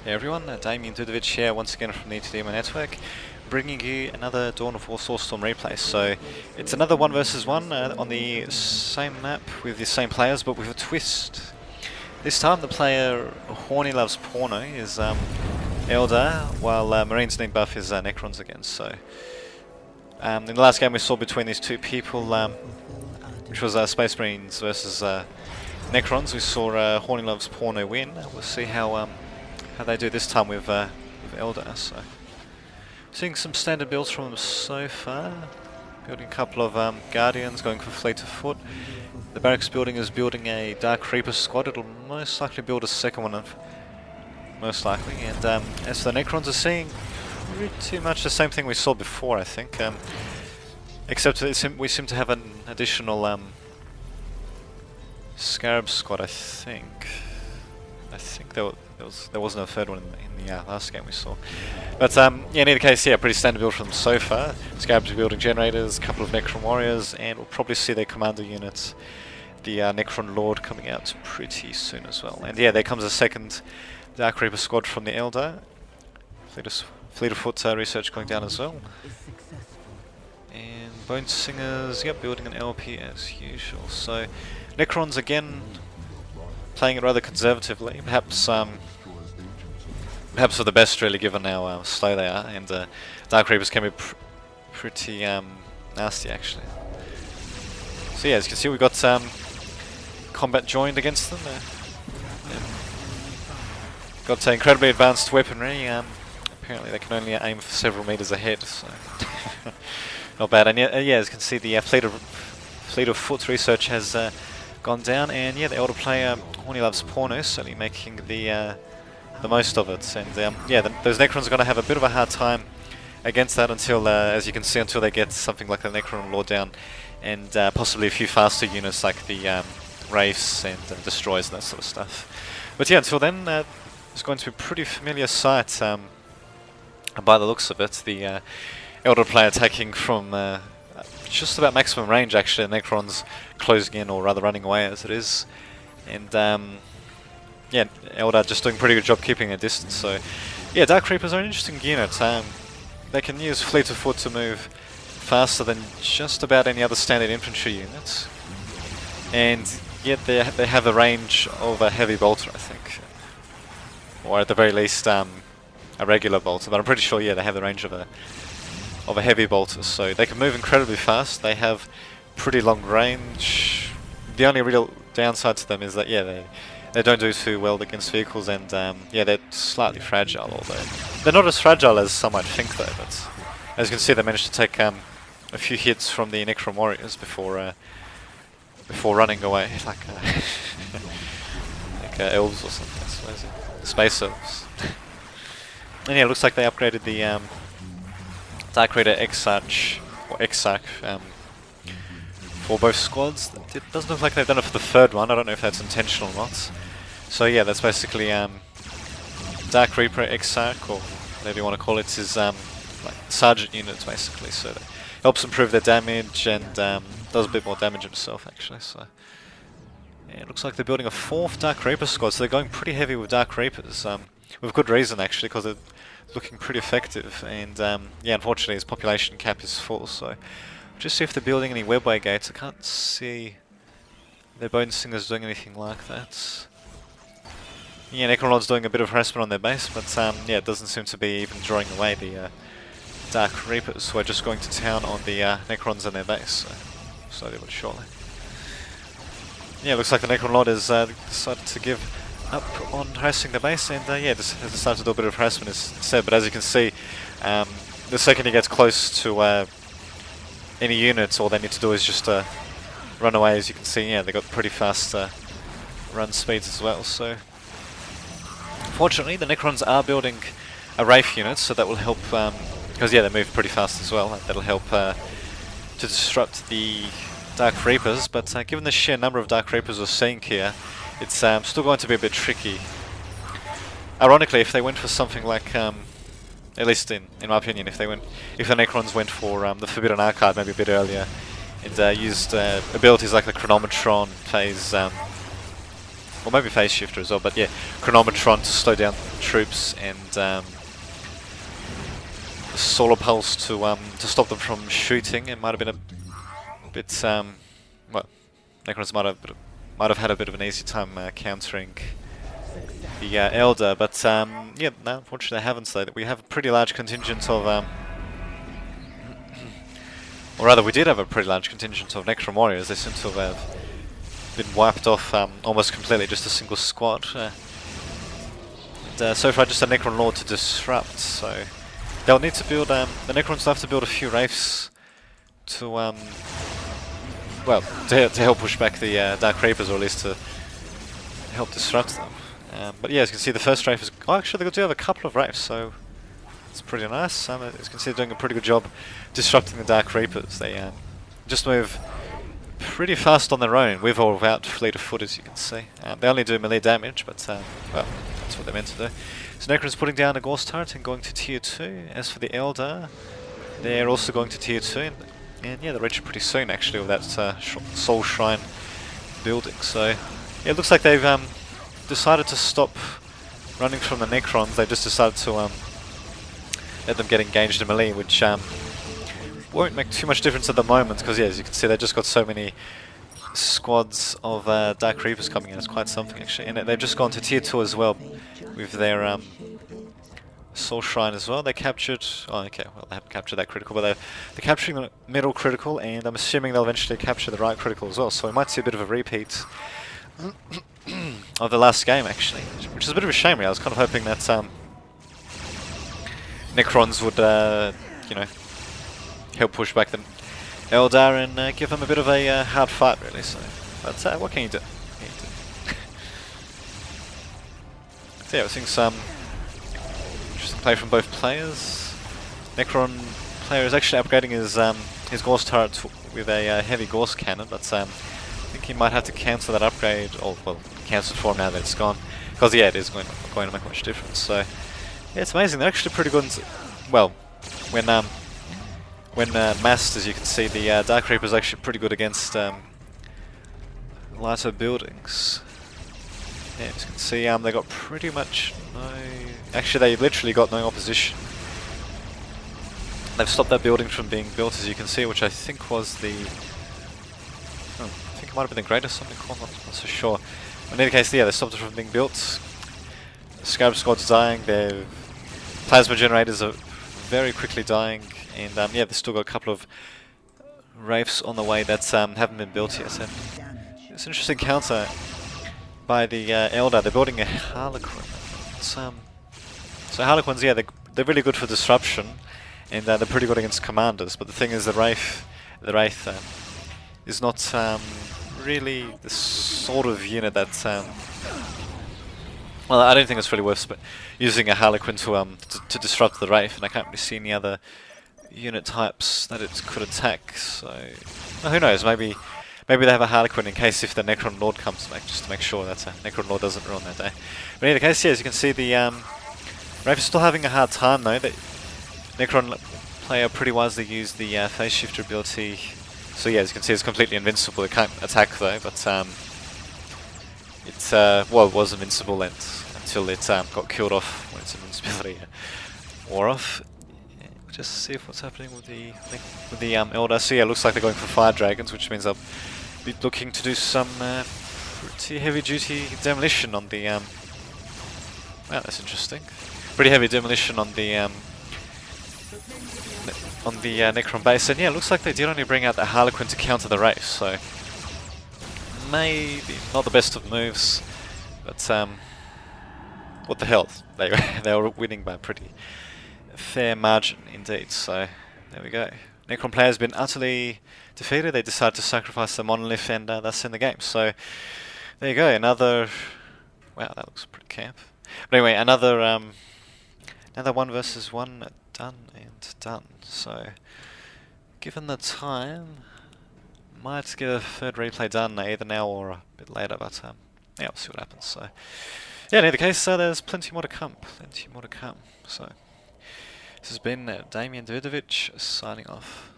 Hey everyone, Damien Dudovic here once again from the TDMO Network, bringing you another Dawn of War Soulstorm replay. So it's another 1 versus 1 on the same map with the same players, but with a twist. This time the player Horny Loves Porno is Elder, while Marine's Need Buff is Necrons again. So in the last game we saw between these two people, which was Space Marines versus Necrons, we saw Horny Loves Porno win. We'll see how they do this time with Elder. So seeing some standard builds from them so far. Building a couple of Guardians, going for fleet of foot. The barracks building is building a Dark Reaper squad. It'll most likely build a second one, most likely. And as for the Necrons, are seeing pretty much the same thing we saw before, I think. Except we seem to have an additional Scarab squad, I think. There wasn't a third one in the last game we saw. But yeah, in either case, yeah, pretty standard build from them so far. Scarabs are building generators, a couple of Necron warriors, and we'll probably see their commander units, the Necron Lord, coming out pretty soon as well. And yeah, there comes a second Dark Reaper squad from the Elder. Fleet of Foot research going down as well. And Bone Singers, yep, building an LP as usual. So Necrons again playing it rather conservatively, perhaps for the best, really, given how slow they are, and Dark Reapers can be pretty nasty, actually. So yeah, as you can see, we've got combat joined against them. Got incredibly advanced weaponry. Apparently they can only aim for several meters ahead, so not bad. And yeah, as you can see, the fleet of foot research has gone down, and yeah, the Elder player Horny Loves Porno certainly making the most of it. And yeah, those Necrons are going to have a bit of a hard time against that until, as you can see, until they get something like the Necron Lord down, and possibly a few faster units like the Wraiths and Destroyers and that sort of stuff. But yeah, until then, it's going to be a pretty familiar sight by the looks of it. The Elder player taking from just about maximum range, actually, and Necrons closing in, or rather running away as it is. And yeah, Elder just doing a pretty good job keeping a distance. So yeah, Dark Reapers are an interesting unit. They can use Fleet of Foot to move faster than just about any other standard infantry units. And yet they have a range of a heavy bolter, I think. Or at the very least, a regular bolter. But I'm pretty sure, yeah, they have the range of a heavy bolter. So they can move incredibly fast. They have pretty long range. The only real downside to them is that, yeah, they don't do too well against vehicles, and yeah, they're slightly fragile, although they're not as fragile as some might think, though. But as you can see, they managed to take a few hits from the Necron warriors before running away, like elves or something, I suppose. Space elves. And yeah, it looks like they upgraded the Dark Raider Exarch, or Exarch, for both squads. It doesn't look like they've done it for the third one. I don't know if that's intentional or not. So yeah, that's basically Dark Reaper Exarch, or whatever you want to call it, is like sergeant units basically. So it helps improve their damage, and does a bit more damage himself, actually. So yeah, it looks like they're building a fourth Dark Reaper squad. So they're going pretty heavy with Dark Reapers, with good reason, actually, because they're looking pretty effective. And yeah, unfortunately his population cap is full, so just see if they're building any webway gates. I can't see their Bone Singers doing anything like that. Yeah, Necronlord's doing a bit of harassment on their base, but yeah, it doesn't seem to be even drawing away the Dark Reapers, who are just going to town on the Necrons in their base, so slowly but surely. Yeah, looks like the Necron Lord has decided to give up on harassing the base, and yeah, has decided to do a bit of harassment instead. But as you can see, the second he gets close to any units, all they need to do is just run away. As you can see, yeah, they got pretty fast run speeds as well. So fortunately, the Necrons are building a Wraith unit, so that will help, because yeah, they move pretty fast as well. That'll help to disrupt the Dark Reapers, but given the sheer number of Dark Reapers we're seeing here, it's still going to be a bit tricky. Ironically, if they went for something like, at least in my opinion, if the Necrons went for the Forbidden Archive maybe a bit earlier, and used abilities like the Chronometron phase or maybe phase shifter as well, but yeah, chronometron to slow down troops, and solar pulse to stop them from shooting. It might have been a bit well, Necrons might have had a bit of an easy time countering the Elder, but yeah, no, unfortunately they haven't. So we have a pretty large contingent of or rather, we did have a pretty large contingent of Necron warriors. They seem to have been wiped off almost completely, just a single squad. And so far, just a Necron Lord to disrupt. So they'll need to build. The Necrons will have to build a few Wraiths to well, to help push back the Dark Reapers, or at least to help disrupt them. But yeah, as you can see, the first Wraith is. Oh, actually, they do have a couple of Wraiths, so it's pretty nice. As you can see, they're doing a pretty good job disrupting the Dark Reapers. They just move pretty fast on their own, with or without fleet of foot, as you can see. They only do melee damage, but well, that's what they're meant to do. So Necron's putting down a Ghost turret and going to tier 2. As for the Elder, they're also going to tier 2, and yeah, they're reaching pretty soon actually with that Soul Shrine building. So yeah, it looks like they've decided to stop running from the Necrons. They just decided to let them get engaged in melee, which won't make too much difference at the moment, because yeah, as you can see, they just got so many squads of Dark Reapers coming in. It's quite something actually, and they've just gone to tier 2 as well with their Soul Shrine as well. They captured. Oh, okay. Well, they haven't captured that critical, but they're capturing the middle critical, and I'm assuming they'll eventually capture the right critical as well. So we might see a bit of a repeat of the last game actually, which is a bit of a shame. Really. I was kind of hoping that Necrons would, you know, help push back the Eldar and give them a bit of a hard fight, really. So, but what can you do? So yeah, we're seeing some interesting play from both players. Necron player is actually upgrading his Gauss turret with a heavy Gauss cannon, but I think he might have to cancel that upgrade, or well, cancel it for him now that it's gone, because yeah, it is going to make much difference. So yeah, it's amazing. They're actually pretty good. Well, when massed, as you can see, the Dark Reaper is actually pretty good against lighter buildings. Yeah, as you can see, they got pretty much no. Actually, they literally got no opposition. They've stopped that building from being built, as you can see, which I think was the. Oh, I think it might have been the Greater Something Core. Not so sure. But in any case, yeah, they stopped it from being built. The Scarab Squad's dying. Their plasma generators are very quickly dying, and yeah, they've still got a couple of Wraiths on the way that haven't been built yet. So it's an interesting counter by the Eldar. They're building a Harlequin. So Harlequins, yeah, they're really good for disruption, and they're pretty good against commanders. But the thing is, the Wraith is not really the sort of unit that. Well, I don't think it's really worth using a Harlequin to disrupt the Wraith, and I can't really see any other unit types that it could attack. So, well, who knows? Maybe they have a Harlequin in case if the Necron Lord comes back, just to make sure that Necron Lord doesn't ruin that day. But in any case, yeah, as you can see, the Wraith is still having a hard time though. The Necron player pretty wisely used the phase shifter ability. So yeah, as you can see, it's completely invincible. It can't attack though, but it well, it was invincible until it got killed off when its invincibility wore off. Yeah, just see what's happening with the Eldar. So yeah, it looks like they're going for Fire Dragons, which means they'll be looking to do some pretty heavy-duty demolition on the. Well, that's interesting. Pretty heavy demolition on the Necron base, and yeah, it looks like they did only bring out the Harlequin to counter the Wraith. So. Maybe not the best of moves, but what the hell? They were winning by a pretty fair margin indeed. So there we go. Necron player has been utterly defeated. They decided to sacrifice the monolith and thus in the game. So there you go. Another. Wow, that looks pretty camp. But anyway, another 1 versus 1 done and done. So given the time. Might get a third replay done either now or a bit later, but yeah, we'll see what happens. So yeah, in either case, there's plenty more to come. So this has been Damien Davidovic signing off.